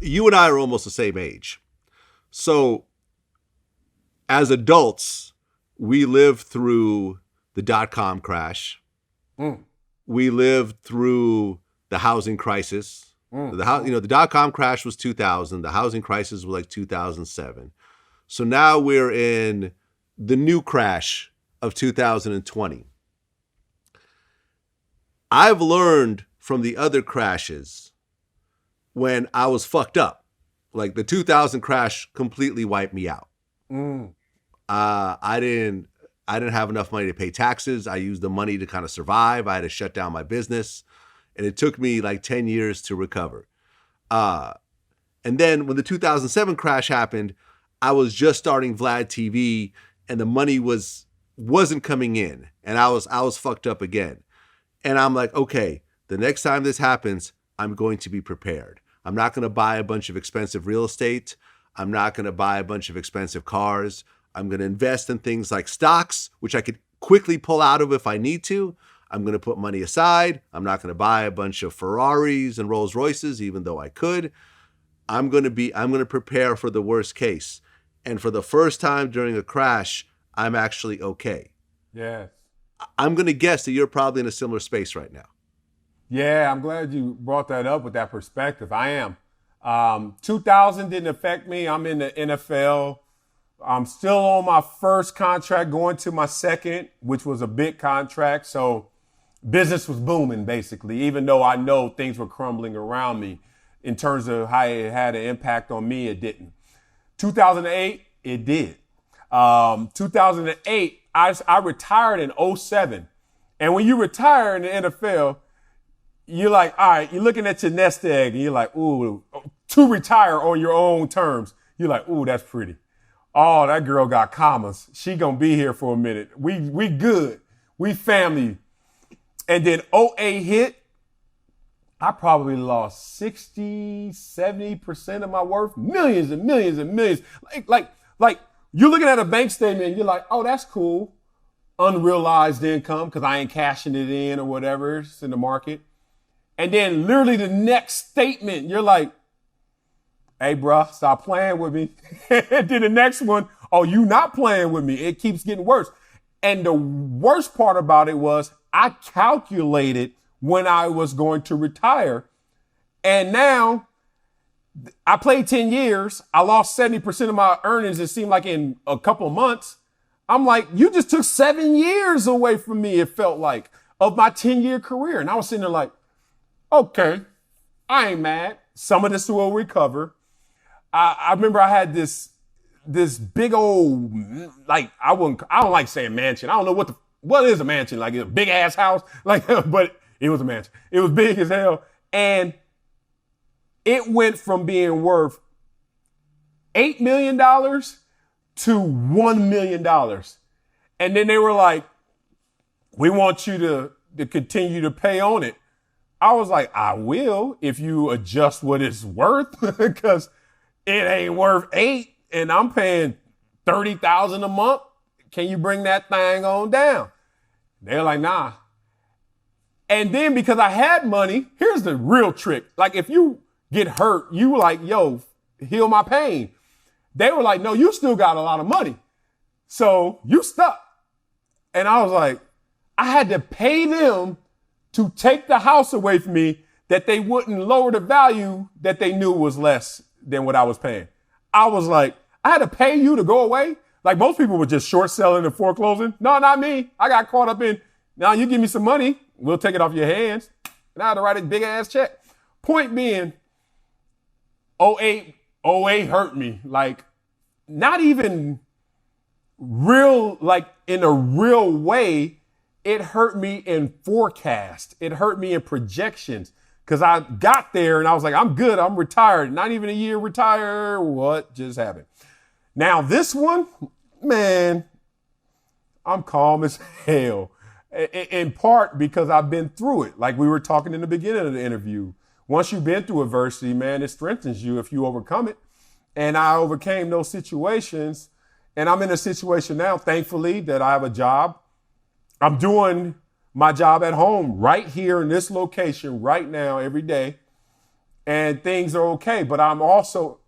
you and I are almost the same age. So as adults, we lived through the dot-com crash. We lived through the housing crisis. The dot-com crash was 2000. The housing crisis was like 2007. So now we're in the new crash of 2020. I've learned from the other crashes when I was fucked up. Like the 2000 crash completely wiped me out. I didn't have enough money to pay taxes. I used the money to kind of survive. I had to shut down my business. And it took me like 10 years to recover. And then when the 2007 crash happened, I was just starting Vlad TV and the money wasn't coming in. And I was fucked up again. And I'm like, okay, the next time this happens, I'm going to be prepared. I'm not going to buy a bunch of expensive real estate. I'm not going to buy a bunch of expensive cars. I'm going to invest in things like stocks, which I could quickly pull out of if I need to. I'm going to put money aside. I'm not going to buy a bunch of Ferraris and Rolls Royces, even though I could. I'm going to prepare for the worst case. And for the first time during a crash, I'm actually okay. Yes. I'm going to guess that you're probably in a similar space right now. Yeah, I'm glad you brought that up with that perspective. I am. 2000 didn't affect me. I'm in the NFL. I'm still on my first contract, going to my second, which was a big contract. So business was booming, basically, even though I know things were crumbling around me. In terms of how it had an impact on me, it didn't. 2008, it did. 2008, I retired in 2007. And when you retire in the NFL, you're like, all right, you're looking at your nest egg and you're like, ooh, to retire on your own terms. You're like, ooh, that's pretty. Oh, that girl got commas. She gonna be here for a minute. We good. We family. And then 2008 hit. I probably lost 60, 70% of my worth, millions and millions and millions. Like you're looking at a bank statement and you're like, oh, that's cool. Unrealized income because I ain't cashing it in or whatever. It's in the market. And then literally the next statement, you're like, hey, bruh, stop playing with me. And then the next one, oh, you not playing with me. It keeps getting worse. And the worst part about it was I calculated when I was going to retire. And now I played 10 years. I lost 70% of my earnings. It seemed like in a couple of months. I'm like, you just took 7 years away from me. It felt like of my 10-year career. And I was sitting there like, okay, I ain't mad. Some of this will recover. I remember I had this big old, like, I don't like saying mansion. I don't know what is a mansion? Like a big ass house? Like, but it was a mansion. It was big as hell. And it went from being worth $8 million to $1 million. And then they were like, we want you to continue to pay on it. I was like, I will if you adjust what it's worth because it ain't worth 8 and I'm paying $30,000 a month. Can you bring that thing on down? They're like, nah. And then because I had money, here's the real trick. Like if you get hurt, you were like, yo, heal my pain. They were like, no, you still got a lot of money. So you stuck. And I was like, I had to pay them to take the house away from me that they wouldn't lower the value that they knew was less than what I was paying. I was like, I had to pay you to go away. Like most people were just short selling and foreclosing. No, not me. I got caught up in, now you give me some money. We'll take it off your hands. And I had to write a big ass check. Point being, 08 hurt me. Like not even real, like in a real way. It hurt me in forecast. It hurt me in projections because I got there and I was like, I'm good. I'm retired. Not even a year retired. What just happened? Now this one, man, I'm calm as hell. In part because I've been through it. Like we were talking in the beginning of the interview. Once you've been through adversity, man, it strengthens you if you overcome it. And I overcame those situations. And I'm in a situation now, thankfully, that I have a job. I'm doing my job at home right here in this location right now every day. and things are okay. But I'm also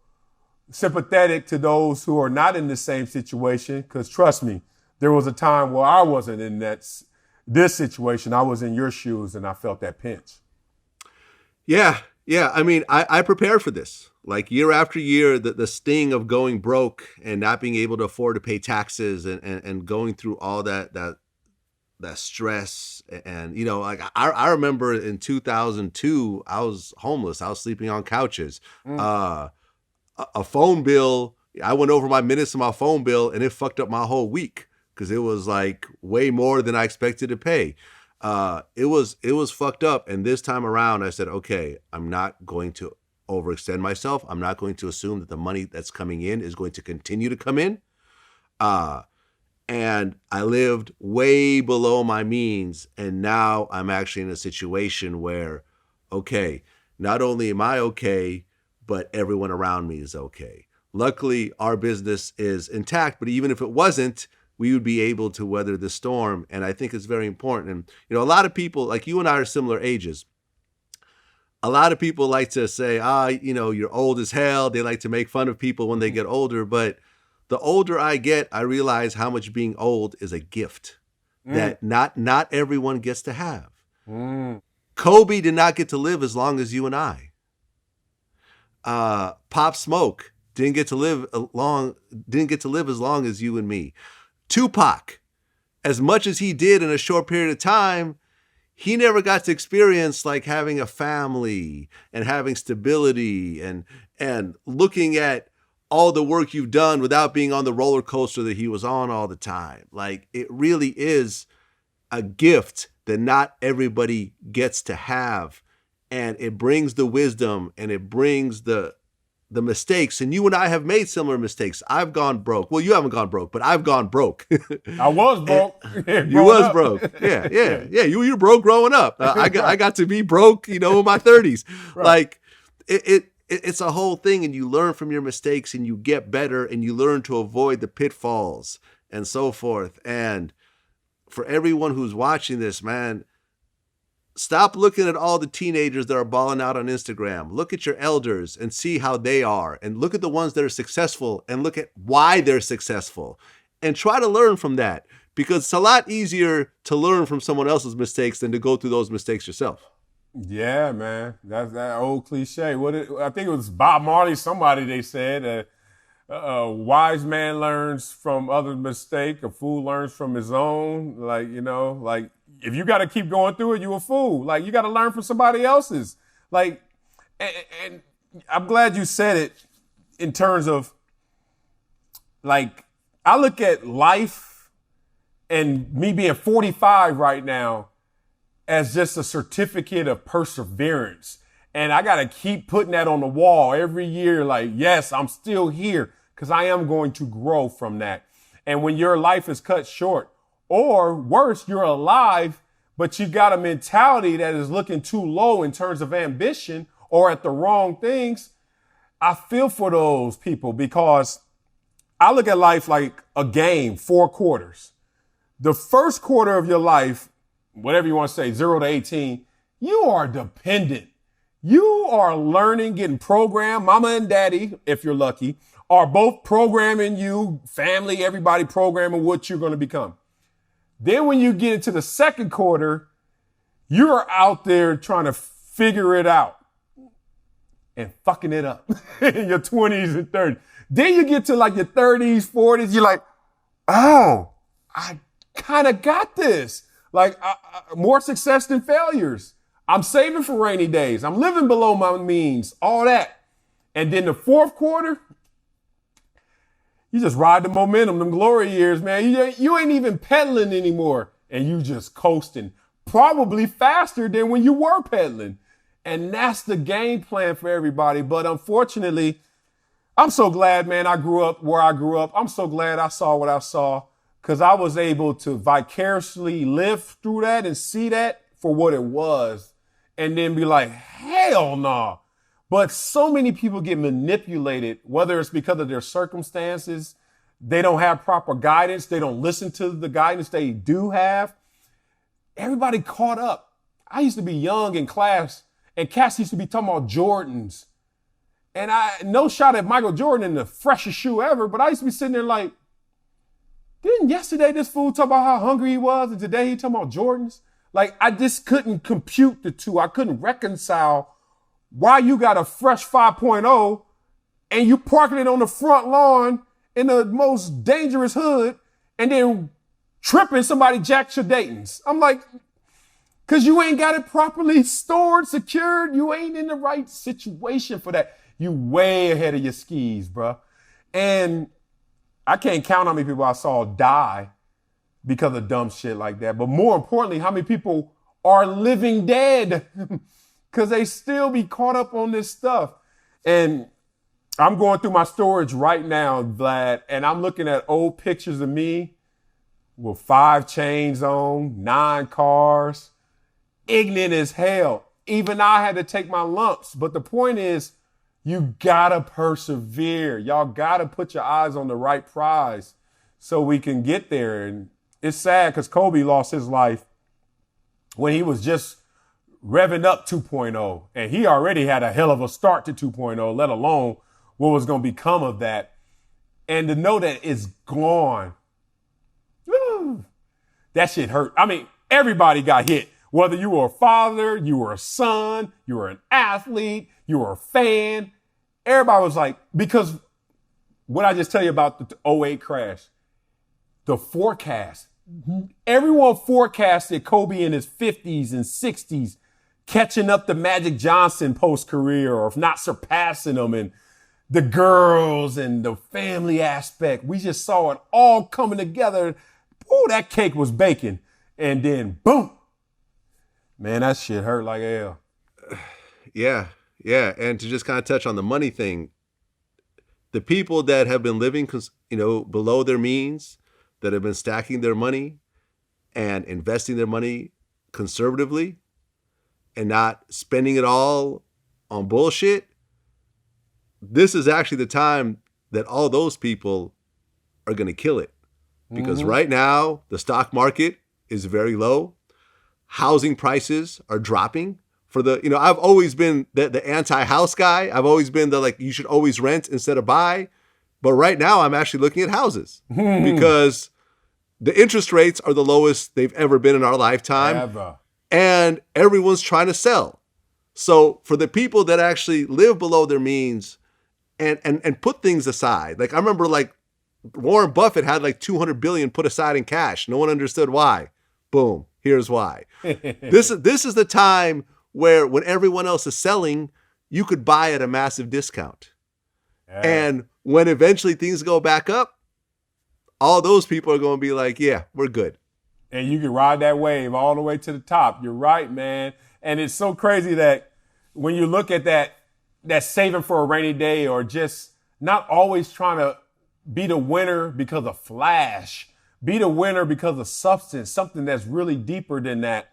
sympathetic to those who are not in the same situation, because trust me, there was a time where I wasn't in this situation. I was in your shoes and I felt that pinch. Yeah. I mean, I prepared for this. Like year after year, the sting of going broke and not being able to afford to pay taxes and going through all that stress. And, you know, like I remember in 2002, I was homeless. I was sleeping on couches. A phone bill, I went over my minutes of my phone bill and it fucked up my whole week because it was like way more than I expected to pay. It was fucked up. And this time around, I said, okay, I'm not going to overextend myself. I'm not going to assume that the money that's coming in is going to continue to come in. And I lived way below my means. And now I'm actually in a situation where, okay, not only am I okay, but everyone around me is okay. Luckily, our business is intact, but even if it wasn't, we would be able to weather the storm. And I think it's very important. And, you know, a lot of people, like you and I are similar ages. A lot of people like to say, you know, you're old as hell. They like to make fun of people when they get older. But the older I get, I realize how much being old is a gift that not everyone gets to have. Kobe did not get to live as long as you and I. Pop Smoke didn't get to live as long as you and me. Tupac, as much as he did in a short period of time, he never got to experience like having a family and having stability and looking at all the work you've done without being on the roller coaster that he was on all the time. Like, it really is a gift that not everybody gets to have. And it brings the wisdom and it brings the mistakes. And you and I have made similar mistakes. I've gone broke. Well, you haven't gone broke, but I've gone broke. I was broke. You was broke. Yeah. You were broke growing up. I got to be broke, you know, in my 30s. Right. Like it's a whole thing, and you learn from your mistakes and you get better and you learn to avoid the pitfalls and so forth. And for everyone who's watching this, man, stop looking at all the teenagers that are balling out on Instagram. Look at your elders and see how they are, and look at the ones that are successful and look at why they're successful and try to learn from that, because it's a lot easier to learn from someone else's mistakes than to go through those mistakes yourself. Yeah, man. That's that old cliche. I think it was Bob Marley, somebody they said, a wise man learns from others' mistake, a fool learns from his own. Like, you know, like, if you got to keep going through it, you a fool. Like, you got to learn from somebody else's. Like, and I'm glad you said it in terms of, like, I look at life and me being 45 right now as just a certificate of perseverance. And I got to keep putting that on the wall every year. Like, yes, I'm still here because I am going to grow from that. And when your life is cut short, or worse, you're alive, but you got a mentality that is looking too low in terms of ambition or at the wrong things, I feel for those people, because I look at life like a game, 4 quarters. The first quarter of your life, whatever you want to say, 0 to 18, you are dependent. You are learning, getting programmed. Mama and daddy, if you're lucky, are both programming you, family, everybody programming what you're going to become. Then when you get into the second quarter, you're out there trying to figure it out and fucking it up in your 20s and 30s. Then you get to like your 30s, 40s, you're like, oh, I kind of got this. Like, more success than failures. I'm saving for rainy days. I'm living below my means, all that. And then the fourth quarter, you just ride the momentum, them glory years, man. You ain't even pedaling anymore, and you just coasting, probably faster than when you were pedaling. And that's the game plan for everybody. But unfortunately, I'm so glad, man, I grew up where I grew up. I'm so glad I saw what I saw, because I was able to vicariously live through that and see that for what it was, and then be like, hell no. But so many people get manipulated, whether it's because of their circumstances, they don't have proper guidance, they don't listen to the guidance they do have. Everybody caught up. I used to be young in class, And cats used to be talking about Jordans. And no shot at Michael Jordan in the freshest shoe ever, but I used to be sitting there like, didn't yesterday this fool talk about how hungry he was and today he talking about Jordans? Like, I just couldn't compute the two. I couldn't reconcile why you got a fresh 5.0 and you parking it on the front lawn in the most dangerous hood and then tripping somebody jacks your Dayton's. I'm like, because you ain't got it properly stored, secured. You ain't in the right situation for that. You way ahead of your skis, bro. And I can't count how many people I saw die because of dumb shit like that. But more importantly, how many people are living dead because they still be caught up on this stuff. And I'm going through my storage right now, Vlad, and I'm looking at old pictures of me with 5 chains on, 9 cars, ignorant as hell. Even I had to take my lumps. But the point is, you gotta persevere. Y'all gotta put your eyes on the right prize so we can get there. And it's sad because Kobe lost his life when he was just revving up 2.0. And he already had a hell of a start to 2.0, let alone what was going to become of that. And to know that it's gone, woo, that shit hurt. I mean, everybody got hit. Whether you were a father, you were a son, you were an athlete, you were a fan. Everybody was like, because what I just tell you about the '08 crash, the forecast, everyone forecasted Kobe in his 50s and 60s catching up to Magic Johnson post-career, or if not surpassing him, and the girls and the family aspect. We just saw it all coming together. Ooh, that cake was baking. And then boom. Man, that shit hurt like hell. Yeah. And to just kind of touch on the money thing, the people that have been living, below their means, that have been stacking their money and investing their money conservatively and not spending it all on bullshit, this is actually the time that all those people are going to kill it. Because right now, the stock market is very low. Housing prices are dropping. I've always been the anti-house guy. I've always been you should always rent instead of buy. But right now, I'm actually looking at houses because the interest rates are the lowest they've ever been in our lifetime. Ever. And everyone's trying to sell. So for the people that actually live below their means and put things aside, I remember Warren Buffett had $200 billion put aside in cash. No one understood why. Boom. Here's why. This is the time where when everyone else is selling, you could buy at a massive discount. Yeah. And when eventually things go back up, all those people are going to be like, yeah, we're good. And you can ride that wave all the way to the top. You're right, man. And it's so crazy that when you look at that saving for a rainy day, or just not always trying to be the winner because of flash, be the winner because of substance, something that's really deeper than that.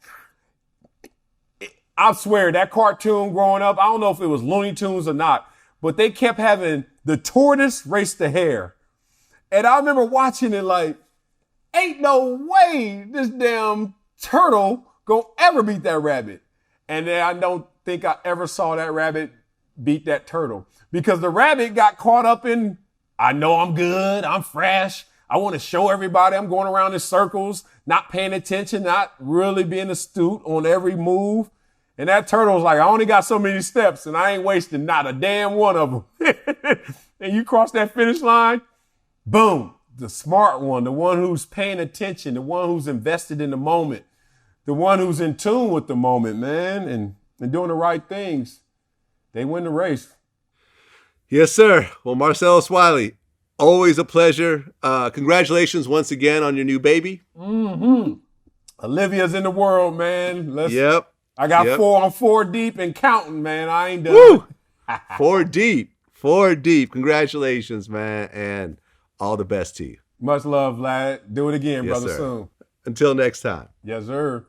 I swear that cartoon growing up, I don't know if it was Looney Tunes or not, but they kept having the tortoise race the hare. And I remember watching it ain't no way this damn turtle gonna ever beat that rabbit. And then I don't think I ever saw that rabbit beat that turtle, because the rabbit got caught up in, I know I'm good, I'm fresh, I want to show everybody I'm going around in circles, not paying attention, not really being astute on every move. And that turtle's like, I only got so many steps and I ain't wasting not a damn one of them. And you cross that finish line, boom, the smart one, the one who's paying attention, the one who's invested in the moment, the one who's in tune with the moment, man, and doing the right things. They win the race. Yes, sir. Well, Marcellus Wiley, always a pleasure. Congratulations once again on your new baby. Olivia's in the world, man. Yep. I got 4 on 4 deep and counting, man. I ain't done. Woo! 4 deep. Congratulations, man. And all the best to you. Much love, Vlad. Do it again, yes, brother, sir. soon. Until next time. Yes, sir.